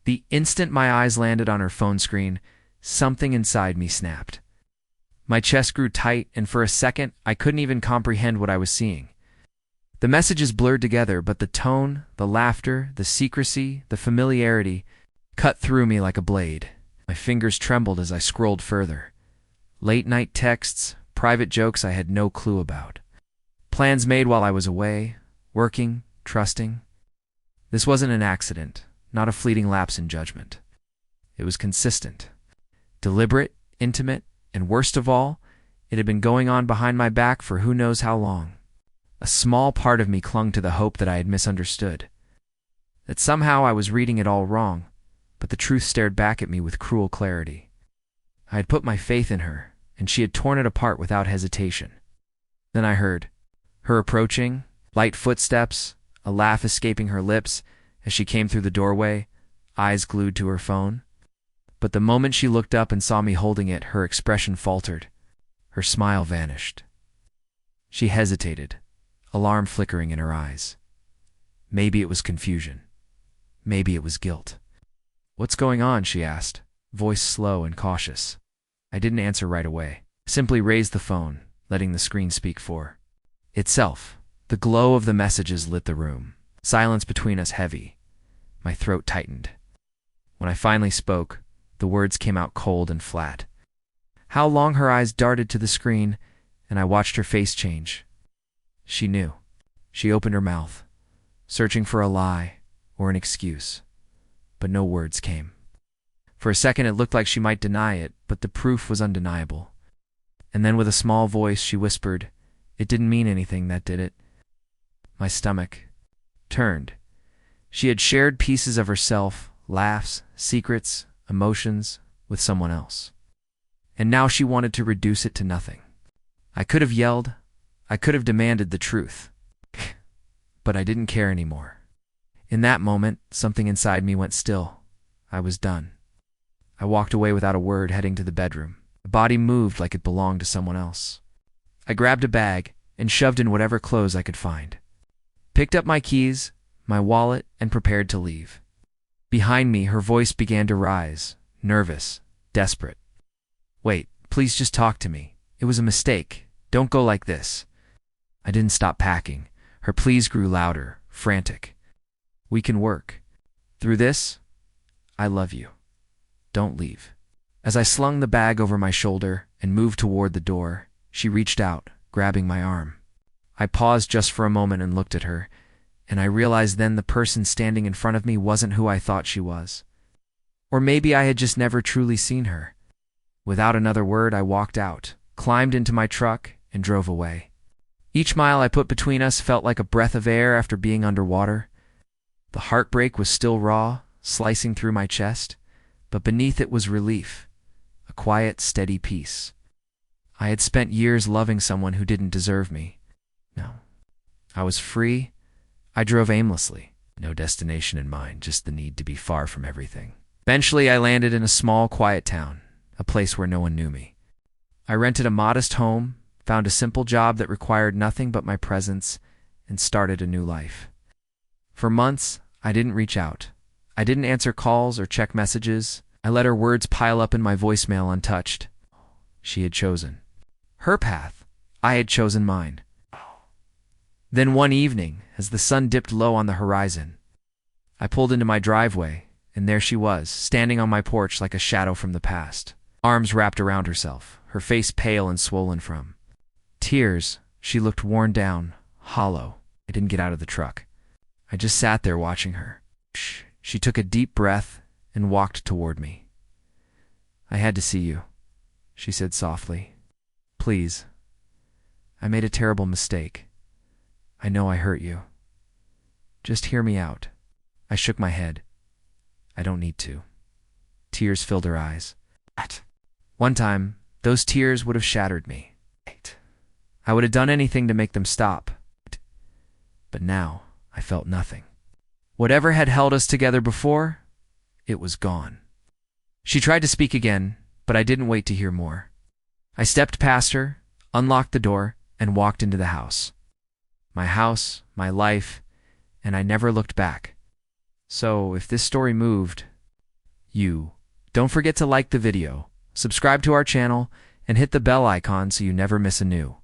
The instant my eyes landed on her phone screen, something inside me snapped. My chest grew tight, and for a second, I couldn't even comprehend what I was seeing. The messages blurred together, but the tone, the laughter, the secrecy, the familiarity cut through me like a blade. My fingers trembled as I scrolled further. Late-night texts, private jokes I had no clue about. Plans made while I was away, working, trusting. This wasn't an accident, not a fleeting lapse in judgment. It was consistent, deliberate, intimate, and worst of all, it had been going on behind my back for who knows how long. A small part of me clung to the hope that I had misunderstood, that somehow I was reading it all wrong, but the truth stared back at me with cruel clarity. I had put my faith in her, and she had torn it apart without hesitation. Then I heard her approaching, light footsteps, a laugh escaping her lips as she came through the doorway, eyes glued to her phone. But the moment she looked up and saw me holding it, her expression faltered. Her smile vanished. She hesitated, alarm flickering in her eyes. Maybe it was confusion. Maybe it was guilt. "What's going on?" she asked, voice slow and cautious. I didn't answer right away. Simply raised the phone, letting the screen speak for itself. The glow of the messages lit the room. Silence between us heavy. My throat tightened. When I finally spoke, the words came out cold and flat. How long her eyes darted to the screen, and I watched her face change. She knew. She opened her mouth, searching for a lie or an excuse, but no words came. For a second it looked like she might deny it, but the proof was undeniable. And then with a small voice she whispered, "It didn't mean anything, that did it." My stomach turned. She had shared pieces of herself, laughs, secrets, emotions, with someone else. And now she wanted to reduce it to nothing. I could have yelled. I could have demanded the truth. But I didn't care anymore. In that moment, something inside me went still. I was done. I walked away without a word, heading to the bedroom. The body moved like it belonged to someone else. I grabbed a bag and shoved in whatever clothes I could find. Picked up my keys, my wallet, and prepared to leave. Behind me, her voice began to rise, nervous, desperate. "Wait, please just talk to me. It was a mistake. Don't go like this." I didn't stop packing. Her pleas grew louder, frantic. "We can work through this. I love you. Don't leave." As I slung the bag over my shoulder and moved toward the door, she reached out, grabbing my arm. I paused just for a moment and looked at her, and I realized then the person standing in front of me wasn't who I thought she was. Or maybe I had just never truly seen her. Without another word, I walked out, climbed into my truck, and drove away. Each mile I put between us felt like a breath of air after being underwater. The heartbreak was still raw, slicing through my chest, but beneath it was relief, a quiet, steady peace. I had spent years loving someone who didn't deserve me. No. I was free. I drove aimlessly. No destination in mind, just the need to be far from everything. Eventually, I landed in a small, quiet town, a place where no one knew me. I rented a modest home, found a simple job that required nothing but my presence, and started a new life. For months, I didn't reach out. I didn't answer calls or check messages. I let her words pile up in my voicemail untouched. She had chosen her path. I had chosen mine. Then one evening, as the sun dipped low on the horizon, I pulled into my driveway, and there she was, standing on my porch like a shadow from the past. Arms wrapped around herself, her face pale and swollen from tears. She looked worn down, hollow. I didn't get out of the truck. I just sat there watching her. She took a deep breath and walked toward me. "I had to see you," she said softly. "Please. I made a terrible mistake. I know I hurt you. Just hear me out." I shook my head. "I don't need to." Tears filled her eyes. One time, those tears would have shattered me. I would have done anything to make them stop. But now, I felt nothing. Whatever had held us together before, it was gone. She tried to speak again, but I didn't wait to hear more. I stepped past her, unlocked the door, and walked into the house. My house, my life, and I never looked back. So, if this story moved, you. Don't forget to like the video, subscribe to our channel, and hit the bell icon so you never miss a new